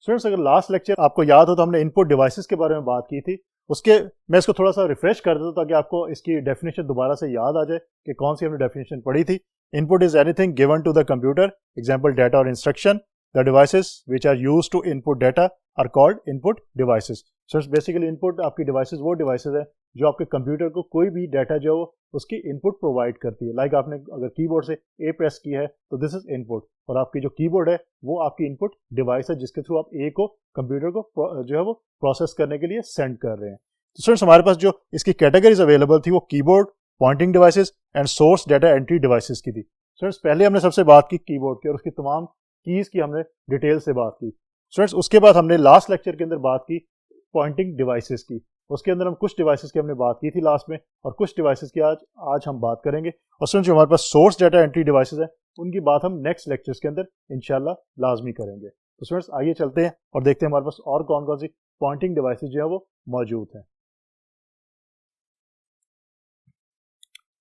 Students, अगर last lecture आपको याद हो तो हमने इनपुट डिवाइसेस के बारे में बात की थी। उसके मैं इसको थोड़ा सा रिफ्रेश कर देता हूं ताकि आपको इसकी डेफिनेशन दोबारा से याद आ जाए कि कौन सी हमने डेफिनेशन पढ़ी थी। Input is anything given to the computer, example data और instruction. The devices which are used to input data are called input devices. So basically input आपकी डिवाइसेस वो डिवाइसेस हैं जो आपके कंप्यूटर को कोई भी डाटा जो उसकी इनपुट प्रोवाइड करती है। लाइक आपने अगर कीबोर्ड से ए प्रेस की है तो दिस इज इनपुट, और आपकी जो कीबोर्ड है वो आपकी इनपुट डिवाइस है जिसके थ्रू आप ए को कंप्यूटर को जो है वो प्रोसेस करने के लिए सेंड कर रहे हैं। तो स्टूडेंट्स, हमारे पास जो इसकी कैटेगरीज अवेलेबल थी वो keyboard, pointing devices and source data entry devices की थी। स्टूडेंट्स, पहले हमने सबसे बात की कीबोर्ड की और उसकी तमाम कीज की हमने डिटेल से बात की। स्टूडेंट्स, उसके बाद हमने लास्ट लेक्चर के अंदर बात की पॉइंटिंग डिवाइसेस की। उसके अंदर हम कुछ डिवाइसेस की हमने बात की थी लास्ट में, और कुछ डिवाइसेस की आज हम बात करेंगे। और स्टूडेंट्स, जो हमारे पास सोर्स डाटा एंट्री डिवाइसेस हैं उनकी बात हम नेक्स्ट लेक्चर्स के अंदर इंशाल्लाह लाजमी करेंगे। तो स्टूडेंट्स, आइए चलते हैं और देखते हैं हमारे पास और कौन कौन सी पॉइंटिंग डिवाइसेस जो है वो मौजूद हैं।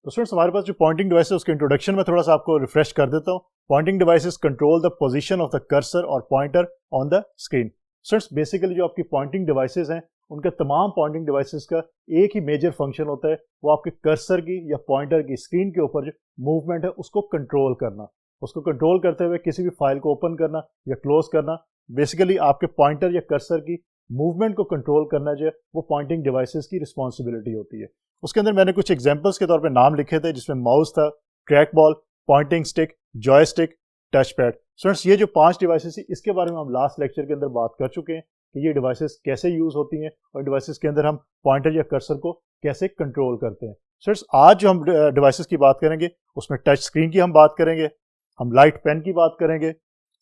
तो स्टूडेंट्स, हमारे पास जो पॉइंटिंग डिवाइस है उसके इंट्रोडक्शन में थोड़ा सा आपको रिफ्रेश कर देता हूँ। Pointing devices control the position of the cursor और pointer on the screen. Students, basically जो आपकी पॉइंटिंग डिवाइसेस हैं उनका तमाम पॉइंटिंग डिवाइसेस का एक ही मेजर फंक्शन होता है, वो आपके कर्सर की या पॉइंटर की स्क्रीन के ऊपर जो मूवमेंट है उसको कंट्रोल करना। उसको कंट्रोल करते हुए किसी भी फाइल को ओपन करना या क्लोज करना। बेसिकली आपके पॉइंटर या कर्सर की मूवमेंट को कंट्रोल करना जो है वो पॉइंटिंग डिवाइसेस की रिस्पॉन्सिबिलिटी होती है। उसके अंदर मैंने कुछ एग्जाम्पल्स के तौर पर नाम लिखे थे, जिसमें माउस था, track ball, pointing stick, joystick, touch pad. Students, ये जो 5 डिवाइसेस थी इसके बारे में हम लास्ट लेक्चर के अंदर बात कर चुके हैं कि ये डिवाइसेस कैसे यूज होती हैं और डिवाइसेस के अंदर हम पॉइंटर या कर्सर को कैसे कंट्रोल करते हैं। स्टूडेंट्स, आज जो हम डिवाइसेस की बात करेंगे उसमें टच स्क्रीन की हम बात करेंगे, हम लाइट पेन की बात करेंगे,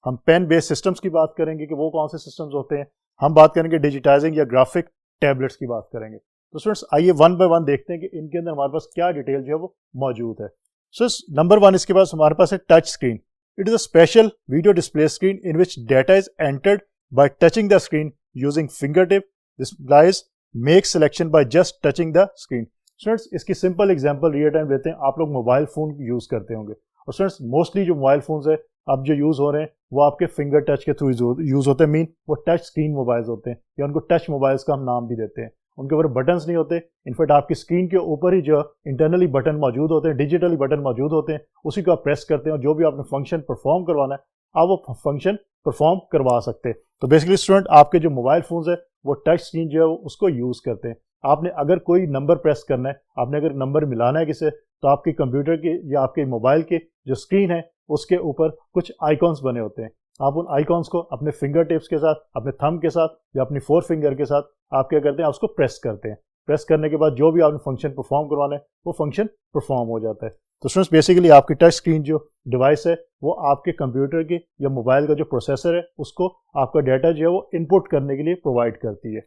हम पेन बेस्ड सिस्टम्स की बात करेंगे कि वो कौन से सिस्टम्स होते हैं, हम बात करेंगे डिजिटाइजिंग या ग्राफिक टैबलेट्स की बात करेंगे। तो स्टूडेंट्स, आइए वन बाय वन देखते हैं कि इनके अंदर हमारे पास क्या डिटेल जो है वो मौजूद है। सो नंबर 1 इसके पास हमारे पास है touch screen. It is a special video display screen in which data is entered by touching the screen using fingertip. Displays make selection by just touching the screen. Students, इसकी simple example real time लेते हैं। आप लोग mobile phone use करते होंगे, और students mostly जो mobile phones है अब जो यूज हो रहे हैं वो आपके फिंगर टच के थ्रू यूज होते हैं। मीन वो टच स्क्रीन मोबाइल्स होते हैं, या उनको टच मोबाइल्स का हम नाम भी देते हैं। उनके ऊपर बटन्स नहीं होते, इनफैक्ट आपकी स्क्रीन के ऊपर ही जो इंटरनली बटन मौजूद होते हैं, डिजिटली बटन मौजूद होते हैं, उसी को आप प्रेस करते हैं और जो भी आपने फंक्शन परफॉर्म करवाना है आप वो फंक्शन परफॉर्म करवा सकते हैं। तो बेसिकली स्टूडेंट, आपके जो मोबाइल फोन्स है वो टच स्क्रीन जो है उसको यूज करते हैं। आपने अगर कोई नंबर प्रेस करना है, आपने अगर नंबर मिलाना है किसे, तो आपके कंप्यूटर की या आपके मोबाइल की जो स्क्रीन है उसके ऊपर कुछ आइकॉन्स बने होते हैं। आप उन आइकॉन्स को अपने फिंगर टिप्स के साथ, अपने थंब के साथ या अपनी 4 फिंगर के साथ आप क्या करते हैं, उसको प्रेस करते हैं। प्रेस करने के बाद जो भी आपने फंक्शन परफॉर्म करवाना है वो फंक्शन परफॉर्म हो जाता है। तो स्टूडेंट्स, बेसिकली आपकी टच स्क्रीन जो डिवाइस है वो आपके कंप्यूटर की या मोबाइल का जो प्रोसेसर है उसको आपका डाटा जो है वो इनपुट करने के लिए प्रोवाइड करती है।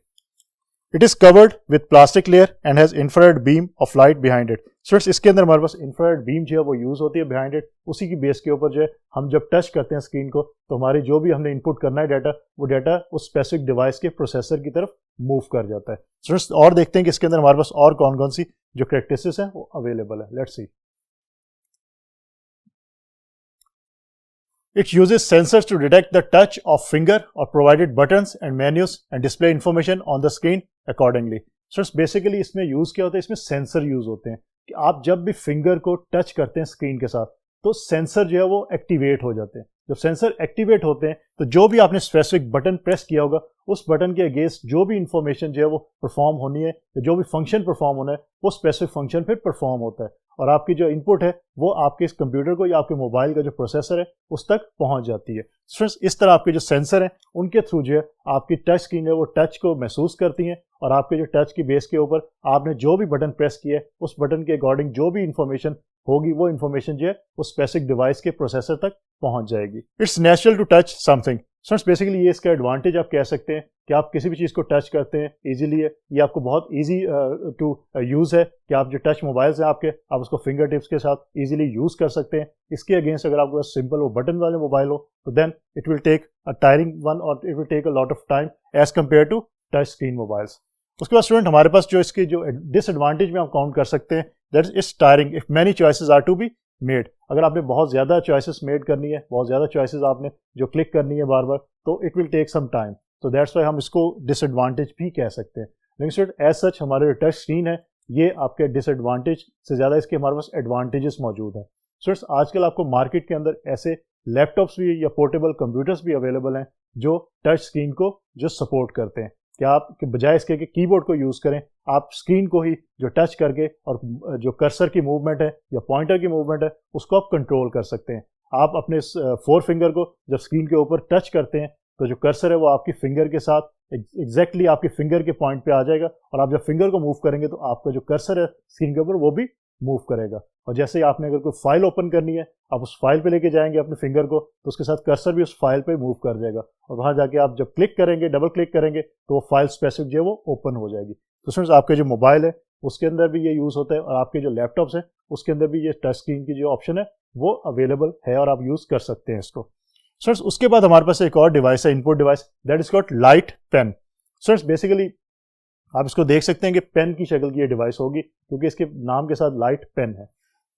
It is covered with plastic layer and has infrared beam of light behind it. Students, इसके अंदर हमारे पास इंफ्रारेड बीम जो है वो यूज होती है बिहाइंड इट। उसी की बेस के ऊपर जो है हम जब टच करते हैं स्क्रीन को तो हमारी जो भी हमने इनपुट करना है डाटा, वो डाटा उस स्पेसिफिक डिवाइस के प्रोसेसर की तरफ मूव कर जाता है। स्टूडेंट्स, और देखते हैं कि इसके अंदर हमारे पास और कौन कौन सी जो कैरेक्टरिस्टिक्स हैं वो अवेलेबल है। Let's see. It uses sensors to detect the touch of finger or provided buttons and menus and display information on the screen accordingly. So basically इसमें यूज क्या होता है, इसमें सेंसर यूज होते हैं कि आप जब भी फिंगर को टच करते हैं स्क्रीन के साथ तो सेंसर जो है वो एक्टिवेट हो जाते हैं। जब सेंसर एक्टिवेट होते हैं तो जो भी आपने स्पेसिफिक बटन प्रेस किया होगा उस बटन के अगेंस्ट जो भी इंफॉर्मेशन जो है वो परफॉर्म होनी है, जो भी फंक्शन परफॉर्म होना है वो स्पेसिफिक फंक्शन फिर परफॉर्म होता है, और आपकी जो इनपुट है वो आपके इस कंप्यूटर को या आपके मोबाइल का जो प्रोसेसर है उस तक पहुंच जाती है। फ्रेंड्स, इस तरह आपके जो सेंसर हैं उनके थ्रू जो है आपकी टच स्क्रीन है वो टच को महसूस करती हैं, और आपके जो टच की बेस के ऊपर आपने जो भी बटन प्रेस किया है उस बटन के अकॉर्डिंग जो भी इंफॉर्मेशन होगी वो इंफॉर्मेशन जो है उस स्पेसिफिक डिवाइस के प्रोसेसर तक पहुंच जाएगी। It's natural to touch something. Friends, basically ये इसका एडवांटेज आप कह सकते हैं कि आप किसी भी चीज़ को टच करते हैं इजीली है, ये आपको बहुत इजी टू यूज़ है कि आप जो टच मोबाइल्स हैं आपके, आप उसको फिंगर टिप्स के साथ इजीली यूज़ कर सकते हैं। इसके अगेंस्ट अगर आपके पास सिंपल वो बटन वाले मोबाइल हो तो then it will take a tiring one और it will take a lot of time as compare to touch screen mobiles. उसके बाद स्टूडेंट, हमारे पास जो इसकी जो डिसएडवांटेज में हम काउंट कर सकते हैं that is tiring if many choices are to be made, अगर आपने बहुत ज़्यादा चॉइसेस मेड करनी है, बहुत ज़्यादा चॉइसेस आपने जो क्लिक करनी है बार बार, तो it will take some time, तो दैट्स वाई हम इसको डिसएडवांटेज भी कह सकते हैं। लेकिन स्टूडेंट एज सच हमारे जो टच स्क्रीन है ये आपके डिसएडवांटेज से ज़्यादा इसके हमारे पास एडवांटेजेस मौजूद हैं। स्टूडेंट्स आजकल आपको मार्केट के अंदर ऐसे लैपटॉप्स भी या पोर्टेबल कंप्यूटर्स भी अवेलेबल हैं जो टच स्क्रीन को जो सपोर्ट करते हैं कि आप के बजाय इसके कि कीबोर्ड को यूज़ करें, आप स्क्रीन को ही जो टच करके और जो कर्सर की मूवमेंट है या पॉइंटर की मूवमेंट है उसको आप कंट्रोल कर सकते हैं। आप अपने 4 फिंगर को जब स्क्रीन के ऊपर टच करते हैं तो जो कर्सर है वो आपकी फिंगर के साथ एग्जैक्टली आपके फिंगर के पॉइंट पे आ जाएगा, और आप जब फिंगर को मूव करेंगे तो आपका जो कर्सर है स्क्रीन के ऊपर वो भी मूव करेगा। और जैसे ही आपने अगर कोई फाइल ओपन करनी है, आप उस फाइल पे लेके जाएंगे अपने फिंगर को, तो उसके साथ कर्सर भी उस फाइल पे मूव कर जाएगा, और वहां जाके आप जब क्लिक करेंगे, डबल क्लिक करेंगे, तो वो फाइल स्पेसिफिक जो है वो ओपन हो जाएगी। तो स्टूडेंट्स आपके जो मोबाइल है उसके अंदर भी ये यूज़ होता है, और आपके जो लैपटॉप्स हैं उसके अंदर भी ये टच स्क्रीन की जो ऑप्शन है वो अवेलेबल है और आप यूज़ कर सकते हैं इसको। स्टूडेंट्स उसके बाद हमारे पास एक और डिवाइस है, input device, that is called light pen. Students basically आप इसको देख सकते हैं कि पेन की शक्ल की ये डिवाइस होगी क्योंकि इसके नाम के साथ लाइट पेन है।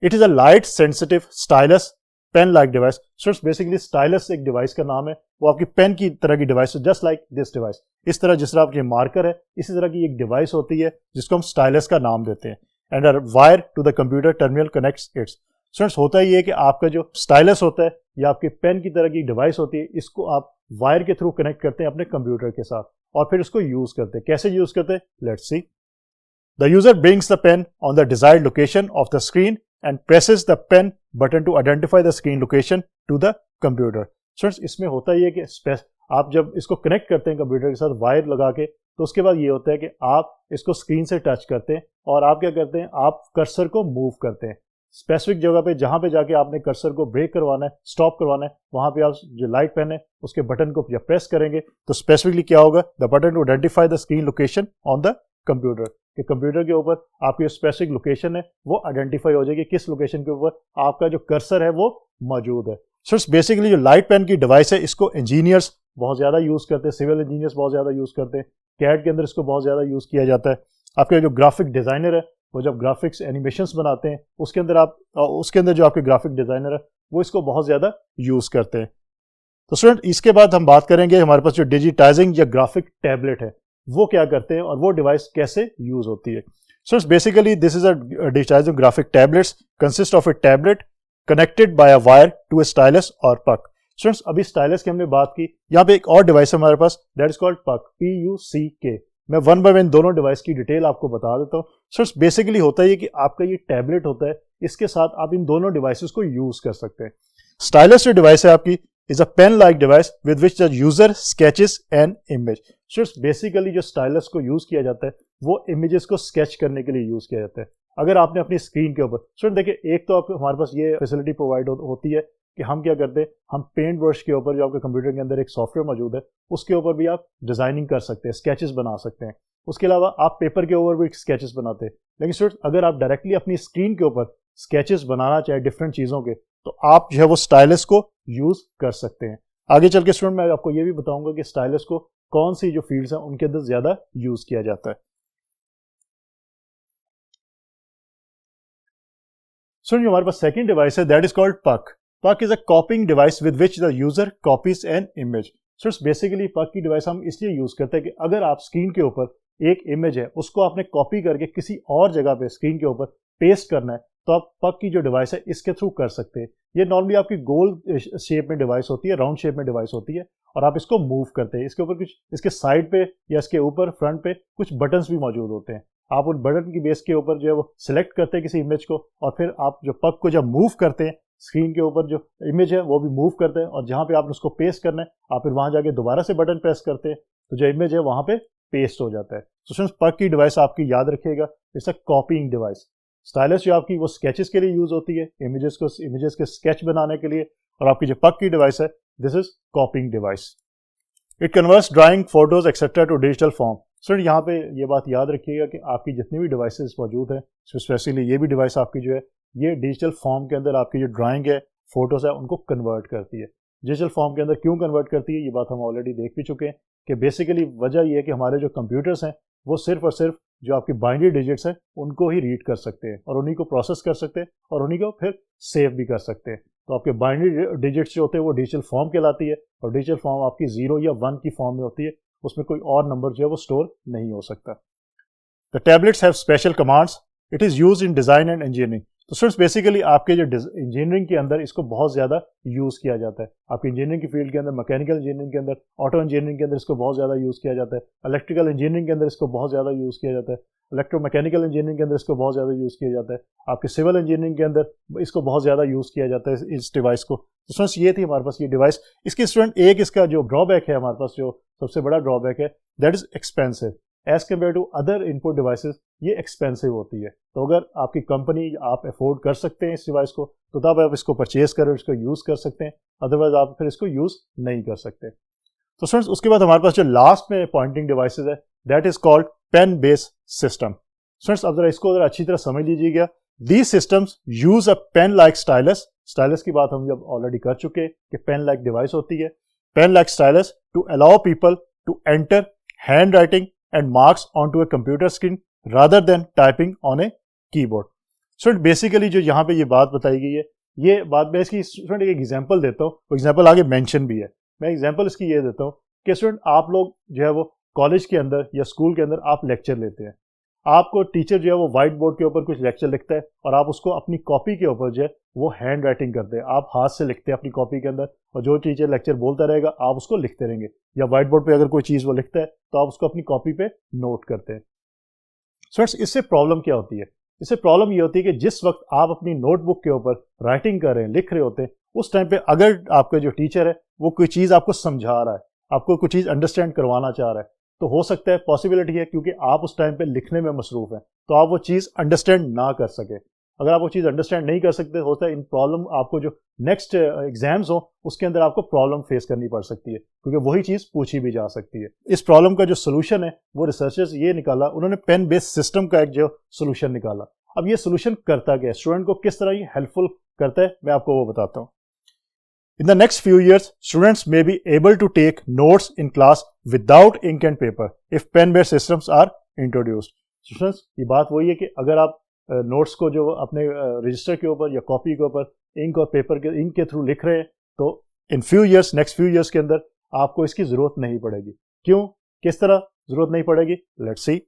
It is a light sensitive stylus pen like device. Students basically stylus एक डिवाइस का नाम है, वो आपकी पेन की तरह की डिवाइस है, जस्ट लाइक दिस डिवाइस। इस तरह जिस तरह आपकी मार्कर है इसी तरह की एक डिवाइस होती है जिसको हम स्टाइलस का नाम देते हैं। And a wire to the computer terminal connects it's. Students होता ही है कि आपका जो स्टाइलस होता है या आपके पेन की तरह की डिवाइस होती है, इसको आप वायर के थ्रू कनेक्ट करते हैं अपने कंप्यूटर के साथ और फिर उसको यूज करते हैं। कैसे यूज करते हैं, let's see. The user brings the pen on the desired location of the screen and presses the pen button to identify the screen location to the computer. Students इसमें होता ही है कि आप जब इसको कनेक्ट करते हैं कंप्यूटर के साथ वायर लगा के, तो उसके बाद ये होता है कि आप इसको स्क्रीन से टच करते हैं और आप क्या करते हैं, आप कर्सर को मूव करते हैं स्पेसिफिक जगह पे, जहां पे जाके आपने कर्सर को ब्रेक करवाना है, स्टॉप करवाना है, वहां पे आप जो लाइट पेन है उसके बटन को जब प्रेस करेंगे तो स्पेसिफिकली क्या होगा, the button to identify the screen location on the computer, कि कंप्यूटर के ऊपर आपकी स्पेसिफिक लोकेशन है वो आइडेंटिफाई हो जाएगी, किस लोकेशन के ऊपर आपका जो कर्सर है वो मौजूद है। सो बेसिकली जो लाइट पेन की डिवाइस है इसको इंजीनियर्स बहुत ज़्यादा यूज़ करते हैं, सिविल इंजीनियर्स बहुत ज़्यादा यूज़ करते हैं, कैड के अंदर इसको बहुत ज़्यादा यूज़ किया जाता है। आपके जो ग्राफिक डिज़ाइनर है वो जब ग्राफिक्स एनिमेशंस बनाते हैं उसके अंदर जो आपके ग्राफिक डिज़ाइनर है वो इसको बहुत ज़्यादा यूज़ करते हैं। तो स्टूडेंट इसके बाद हम बात करेंगे हमारे पास जो डिजिटाइजिंग या ग्राफिक टैबलेट है वो क्या करते हैं और वो डिवाइस कैसे यूज़ होती है। So basically this is a digitizing graphic tablets consist of a tablet connected by a wire to a stylus और पक। स्टूडेंट्स अभी स्टाइलस की हमने बात की, यहाँ पे एक और डिवाइस है हमारे पास, दैट इज कॉल्ड पक, PUCK। मैं वन बाय वन दोनों डिवाइस की डिटेल आपको बता देता हूँ। स्टूडेंट्स बेसिकली होता है कि आपका ये टैबलेट होता है, इसके साथ आप इन दोनों डिवाइसेस को यूज कर सकते हैं। स्टाइलस जो डिवाइस है आपकी is a pen like device with which the user sketches an image. Students basically जो स्टाइलस को यूज किया जाता है वो इमेजेस को स्केच करने के लिए यूज किया जाता है। अगर आपने अपनी स्क्रीन के ऊपर, स्टूडेंट देखिए, एक तो आपको हमारे पास ये फैसिलिटी प्रोवाइड होती है कि हम क्या करते हैं, हम पेंट ब्रश के ऊपर जो आपके कंप्यूटर के अंदर एक सॉफ्टवेयर मौजूद है उसके ऊपर भी आप डिजाइनिंग कर सकते हैं, स्केचेस बना सकते हैं। उसके अलावा आप पेपर के ऊपर भी स्केचेस बनाते हैं। लेकिन स्टूडेंट अगर आप डायरेक्टली अपनी स्क्रीन के ऊपर स्केचेस बनाना चाहे डिफरेंट चीज़ों के, तो आप जो है वो स्टाइलस को यूज कर सकते हैं। आगे चल के स्टूडेंट मैं आपको ये भी बताऊंगा कि स्टाइलस को कौन सी जो फील्ड्स हैं उनके अंदर ज्यादा यूज किया जाता है। स्टूडेंट हमारे पास सेकंड डिवाइस है, दैट इज कॉल्ड पक। पक is a कॉपिंग device with which the user copies N image. Students basically पक की डिवाइस हम इसलिए यूज करते हैं कि अगर आप स्क्रीन के ऊपर एक इमेज है उसको आपने कॉपी करके किसी और जगह पे स्क्रीन के ऊपर पेस्ट करना है तो आप पक की जो डिवाइस है इसके थ्रू कर सकते हैं। ये नॉर्मली आपकी गोल शेप में डिवाइस होती है, राउंड शेप में डिवाइस होती है, और आप इसको मूव करते हैं। इसके ऊपर कुछ, इसके साइड पे या इसके ऊपर फ्रंट पे कुछ बटन्स भी मौजूद होते हैं। आप उन बटन की बेस के ऊपर जो है वो सिलेक्ट करते हैं किसी इमेज को, और फिर आप जो पक को जब मूव करते हैं स्क्रीन के ऊपर जो इमेज है वो भी मूव करते हैं, और जहाँ पे आपने उसको पेस्ट करना है आप फिर वहाँ जाके दोबारा से बटन प्रेस करते हैं तो जो इमेज है वहाँ पे पेस्ट हो जाता है। तो स्टूडेंट्स पक की डिवाइस आपकी याद रखिएगा, इट्स अ कॉपिंग डिवाइस। स्टाइलस जो आपकी वो स्केचेस के लिए यूज होती है, इमेजेस के स्केच बनाने के लिए, और आपकी जो पक की डिवाइस है this is copying device. It converts drawing, photos etcetera to digital form. Student यहाँ पे ये बात याद रखिएगा कि आपकी जितनी भी डिवाइसेस मौजूद हैं, स्पेशली ये भी डिवाइस आपकी जो है ये डिजिटल फॉर्म के अंदर आपकी जो ड्राइंग है, फोटोज है, उनको कन्वर्ट करती है। डिजिटल फॉर्म के अंदर क्यों कन्वर्ट करती है ये बात हम ऑलरेडी देख भी चुके हैं कि बेसिकली वजह ये है कि हमारे जो कंप्यूटर्स हैं वो सिर्फ और सिर्फ जो आपकी बाइनरी डिजिट्स हैं उनको ही रीड कर सकते हैं और उन्हीं को प्रोसेस कर सकते हैं और उन्हीं को फिर सेव भी कर सकते हैं। तो आपके बाइनरी डिजिट्स जो होते हैं वो डिजिटल फॉर्म कहलाती है और डिजिटल फॉर्म आपकी 0 या 1 की फॉर्म में होती है, उसमें कोई और नंबर जो है वो स्टोर नहीं हो सकता। The tablets have special commands, it is use in design and engineering. तो स्टूडेंट्स बेसिकली आपके जो इंजीनियरिंग के अंदर इसको बहुत ज़्यादा यूज़ किया जाता है। आपकी इंजीनियरिंग की फील्ड के अंदर, मैकेनिकल इंजीनियरिंग के अंदर, ऑटो इंजीनियरिंग के अंदर इसको बहुत ज़्यादा यूज़ किया जाता है, इलेक्ट्रिकल इंजीनियरिंग के अंदर इसको बहुत ज़्यादा यूज़ किया जाता है, इलेक्ट्रोमैकेनिकल इंजीनियरिंग के अंदर इसको बहुत ज़्यादा यूज़ किया जाता है, आपके सिविल इंजीनियरिंग के अंदर इसको बहुत ज़्यादा यूज़ किया जाता है इस डिवाइस को। तो स्टूडेंट्स ये थी हमारे पास ये डिवाइस। इसकी स्टूडेंट एक इसका जो ड्रॉबैक है हमारे पास, जो सबसे बड़ा ड्रॉबैक है, that is expensive as compare to other input devices. ये एक्सपेंसिव होती है, तो अगर आपकी कंपनी आप अफोर्ड कर सकते हैं इस डिवाइस को तो तब आप इसको परचेज करें, इसको यूज़ कर सकते हैं, अदरवाइज आप फिर इसको यूज़ नहीं कर सकते। तो स्टूडेंट्स उसके बाद हमारे पास जो लास्ट में पॉइंटिंग डिवाइसेस है that is called pen based system. Students अब जरा इसको जरा अच्छी तरह समझ लीजिएगा। These systems use a pen like stylus. Stylus की बात हम जब ऑलरेडी कर चुके हैं कि पेन लाइक डिवाइस होती है, pen like stylus to allow people to enter handwriting and marks onto a computer screen rather than typing on a keyboard। Student basically जो यहाँ पे ये बात बताई गई है, ये बात मैं इसकी स्टूडेंट एक एग्जांपल देता हूँ, वो एग्जांपल आगे मेंशन भी है। मैं एग्जांपल इसकी ये देता हूँ कि स्टूडेंट आप लोग जो है वो कॉलेज के अंदर या स्कूल के अंदर आप लेक्चर लेते हैं, आपको टीचर जो है वो व्हाइट बोर्ड के ऊपर कुछ लेक्चर लिखता है और आप उसको अपनी कॉपी के ऊपर जो है वो हैंड राइटिंग करते हैं, आप हाथ से लिखते हैं अपनी कॉपी के अंदर, और जो टीचर लेक्चर बोलता रहेगा आप उसको लिखते रहेंगे, या व्हाइट बोर्ड पे अगर कोई चीज़ वो लिखता है तो आप उसको अपनी कॉपी पे नोट करते हैं। स्टूडेंट्स इससे प्रॉब्लम क्या होती है? इससे प्रॉब्लम ये होती है कि जिस वक्त आप अपनी नोटबुक के ऊपर राइटिंग कर रहे हैं, लिख रहे होते हैं, उस टाइम पे अगर आपका जो टीचर है वो कोई चीज़ आपको समझा रहा है, आपको कोई चीज़ अंडरस्टैंड करवाना चाह रहा है, तो हो सकता है, पॉसिबिलिटी है, क्योंकि आप उस टाइम पे लिखने में मसरूफ हैं तो आप वो चीज़ अंडरस्टैंड ना कर सके। अगर आप वो चीज़ अंडरस्टैंड नहीं कर सकते, होता है इन प्रॉब्लम आपको जो नेक्स्ट एग्जाम्स हो उसके अंदर आपको प्रॉब्लम फेस करनी पड़ सकती है, क्योंकि वही चीज़ पूछी भी जा सकती है। इस प्रॉब्लम का जो सोल्यूशन है वो रिसर्चर्स ये निकाला, उन्होंने पेन बेस्ड सिस्टम का एक जो सोल्यूशन निकाला। अब ये सोल्यूशन करता क्या है, स्टूडेंट को किस तरह ये हेल्पफुल करता है, मैं आपको वो बताता हूँ। In the next few years, students may be able to take notes in class without ink and paper if pen-based systems are introduced. Students, ये बात वही है कि अगर आप नोट्स को जो अपने रजिस्टर के ऊपर या कॉपी के ऊपर इंक और पेपर के इंक के थ्रू लिख रहे हैं तो in few years, next few years के अंदर आपको इसकी जरूरत नहीं पड़ेगी। क्यों, किस तरह जरूरत नहीं पड़ेगी? Let's see.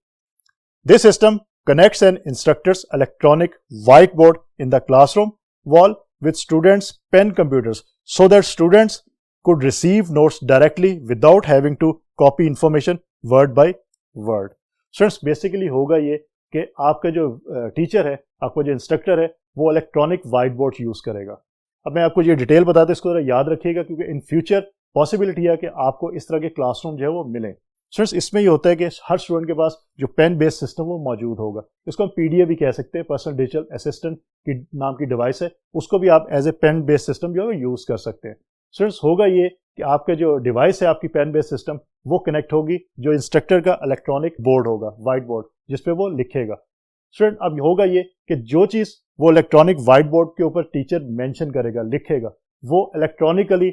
This system connects an instructor's electronic whiteboard in the classroom wall with students' pen computers so that students could receive notes directly without having to copy information word by word. Students basically होगा ये कि आपका जो teacher है, आपका जो instructor है, वो इलेक्ट्रॉनिक वाइट बोर्ड यूज़ करेगा। अब मैं आपको ये डिटेल बताता हूँ, इसको जरा याद रखिएगा क्योंकि इन फ्यूचर पॉसिबिलिटी है कि आपको इस तरह के क्लासरूम जो है वो मिले। स्टूडेंट्स इसमें ये होता है कि हर स्टूडेंट के पास जो पेन बेस्ड सिस्टम वो मौजूद होगा। इसको हम पीडीए भी कह सकते हैं, पर्सनल डिजिटल असिस्टेंट की नाम की डिवाइस है, उसको भी आप as a pen based system जो है यूज़ कर सकते हैं। स्टूडेंट्स होगा ये कि आपका जो डिवाइस है, आपकी पेन बेस्ड सिस्टम, वो कनेक्ट होगी जो इंस्ट्रक्टर का इलेक्ट्रॉनिक बोर्ड होगा, वाइट बोर्ड, जिसपे वो लिखेगा। स्टूडेंट अब होगा ये कि जो चीज़ वो इलेक्ट्रॉनिक वाइट बोर्ड के ऊपर टीचर मेंशन करेगा, लिखेगा, वो इलेक्ट्रॉनिकली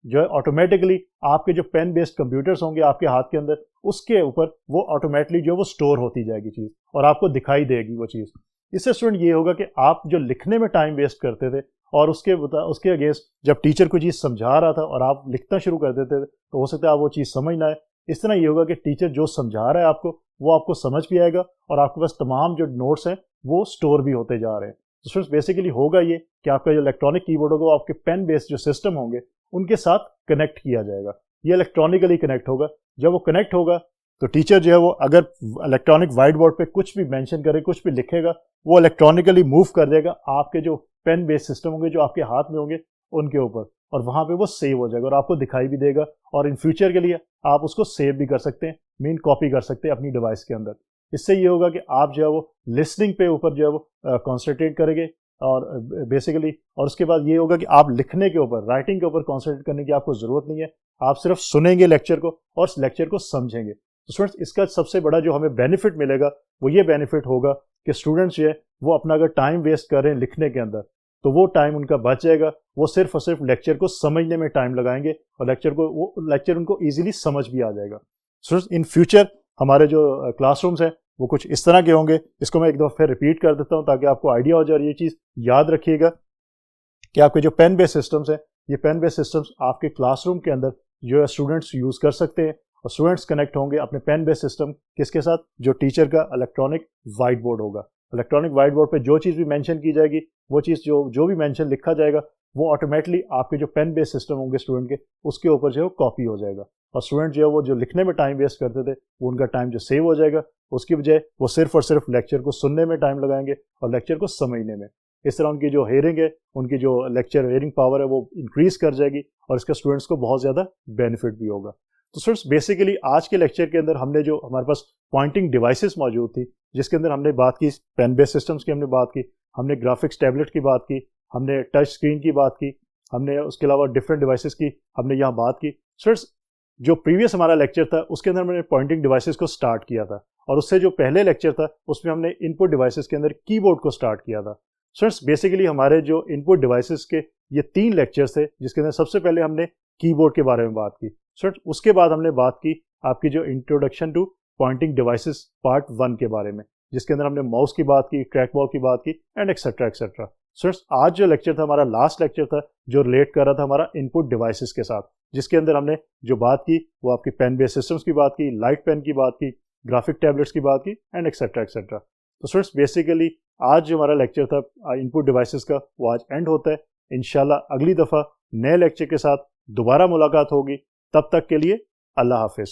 जो है ऑटोमेटिकली आपके जो पेन बेस्ड कंप्यूटर्स होंगे आपके हाथ के अंदर, उसके ऊपर वो ऑटोमेटिकली जो वो स्टोर होती जाएगी चीज़ और आपको दिखाई देगी वो चीज़। इससे स्टूडेंट ये होगा कि आप जो लिखने में टाइम वेस्ट करते थे और उसके अगेंस्ट जब टीचर कोई चीज़ समझा रहा था और आप लिखना शुरू कर देते थे तो हो सकता है आप वो चीज़ समझ ना आए। इस तरह ये होगा कि टीचर जो समझा रहा है आपको वो आपको समझ भी आएगा और आपके पास तमाम जो नोट्स हैं वो स्टोर भी होते जा रहे हैं। तो स्टूडेंट्स बेसिकली होगा ये कि आपका जो इलेक्ट्रॉनिक कीबोर्ड होगा, आपके पेन बेस्ड जो सिस्टम होंगे उनके साथ कनेक्ट किया जाएगा। ये इलेक्ट्रॉनिकली कनेक्ट होगा। जब वो कनेक्ट होगा तो टीचर जो है वो अगर इलेक्ट्रॉनिक वाइट बोर्ड पे कुछ भी मेंशन करे, कुछ भी लिखेगा, वो इलेक्ट्रॉनिकली मूव कर देगा आपके जो पेन बेस्ड सिस्टम होंगे जो आपके हाथ में होंगे उनके ऊपर, और वहाँ पे वो सेव हो जाएगा और आपको दिखाई भी देगा। और इन फ्यूचर के लिए आप उसको सेव भी कर सकते हैं, मीन कॉपी कर सकते हैं अपनी डिवाइस के अंदर। इससे ये होगा कि आप जो है वो लिसनिंग पे ऊपर जो है वो कॉन्सेंट्रेट करेंगे और बेसिकली, और उसके बाद ये होगा कि आप लिखने के ऊपर, राइटिंग के ऊपर कॉन्सेंट्रेट करने की आपको ज़रूरत नहीं है। आप सिर्फ सुनेंगे लेक्चर को और इस लेक्चर को समझेंगे। तो स्टूडेंट्स इसका सबसे बड़ा जो हमें बेनिफिट मिलेगा वो ये बेनिफिट होगा कि स्टूडेंट्स जो है वो अपना अगर टाइम वेस्ट कर रहे हैं लिखने के अंदर तो वो टाइम उनका बच जाएगा। वो सिर्फ और सिर्फ लेक्चर को समझने में टाइम लगाएंगे और लेक्चर उनको ईजिली समझ भी आ जाएगा। स्टूडेंट्स इन फ्यूचर हमारे जो क्लासरूम्स हैं वो कुछ इस तरह के होंगे। इसको मैं एक दफ़ा फिर रिपीट कर देता हूँ ताकि आपको आइडिया हो जाए। और ये चीज़ याद रखिएगा कि आपके जो पेन बेस्ड सिस्टम्स हैं, ये पेन बेस्ड सिस्टम्स आपके क्लासरूम के अंदर जो है स्टूडेंट्स यूज़ कर सकते हैं, और स्टूडेंट्स कनेक्ट होंगे अपने पेन बेस्ड सिस्टम किसके साथ, जो टीचर का इलेक्ट्रॉनिक वाइट बोर्ड होगा। इलेक्ट्रॉनिक वाइट बोर्ड पे जो चीज़ भी मेंशन की जाएगी, वो चीज़ जो भी मेंशन लिखा जाएगा, वो ऑटोमेटिकली आपके जो पेन बेस्ड सिस्टम होंगे स्टूडेंट के, उसके ऊपर जो है कॉपी हो जाएगा। और स्टूडेंट जो है वो जो लिखने में टाइम वेस्ट करते थे, वो उनका टाइम जो सेव हो जाएगा, उसकी बजाय वो सिर्फ और सिर्फ लेक्चर को सुनने में टाइम लगाएंगे और लेक्चर को समझने में। इस तरह उनकी जो हेयरिंग है, उनकी जो लेक्चर हेयरिंग पावर है, वो इंक्रीज कर जाएगी और इसका स्टूडेंट्स को बहुत ज़्यादा बेनिफिट भी होगा। तो स्टूडेंट्स बेसिकली आज के लेक्चर के अंदर हमने जो हमारे पास पॉइंटिंग डिवाइसेस मौजूद थी, जिसके अंदर हमने बात की पेन बेस्ड सिस्टम्स की, हमने बात की, हमने ग्राफिक्स टैबलेट की बात की, हमने टच स्क्रीन की बात की, हमने उसके अलावा डिफरेंट डिवाइसेस की हमने यहाँ बात की। स्टूडेंट्स जो प्रीवियस हमारा लेक्चर था उसके अंदर हमने पॉइंटिंग डिवाइसेस को स्टार्ट किया था, और उससे जो पहले लेक्चर था उसमें हमने इनपुट डिवाइसेस के अंदर कीबोर्ड को स्टार्ट किया था। स्टूडेंट्स बेसिकली हमारे जो इनपुट डिवाइसेस के ये 3 लेक्चर्स थे, जिसके अंदर सबसे पहले हमने कीबोर्ड के बारे में बात की। स्टूडेंट्स उसके बाद हमने बात की आपकी जो introduction to pointing devices part 1 के बारे में, जिसके अंदर हमने माउस की बात की, ट्रैक बॉल की बात की, एंड एक्सेट्रा एक्सेट्रा। स्टूडेंट्स आज जो लेक्चर था, हमारा लास्ट लेक्चर था, जो रिलेट कर रहा था हमारा इनपुट डिवाइसेस के साथ, जिसके अंदर हमने जो बात की वो आपकी पेन बेस्ड सिस्टम्स की बात की, लाइट पेन की बात की, ग्राफिक टैबलेट्स की बात की, एंड एक्सेट्रा एक्सेट्रा। तो स्टूडेंट्स बेसिकली आज जो हमारा लेक्चर था इनपुट डिवाइसेस का, वो आज एंड होता है। इंशाल्लाह अगली दफ़ा नए लेक्चर के साथ दोबारा मुलाकात होगी। तब तक के लिए अल्लाह हाफिज़।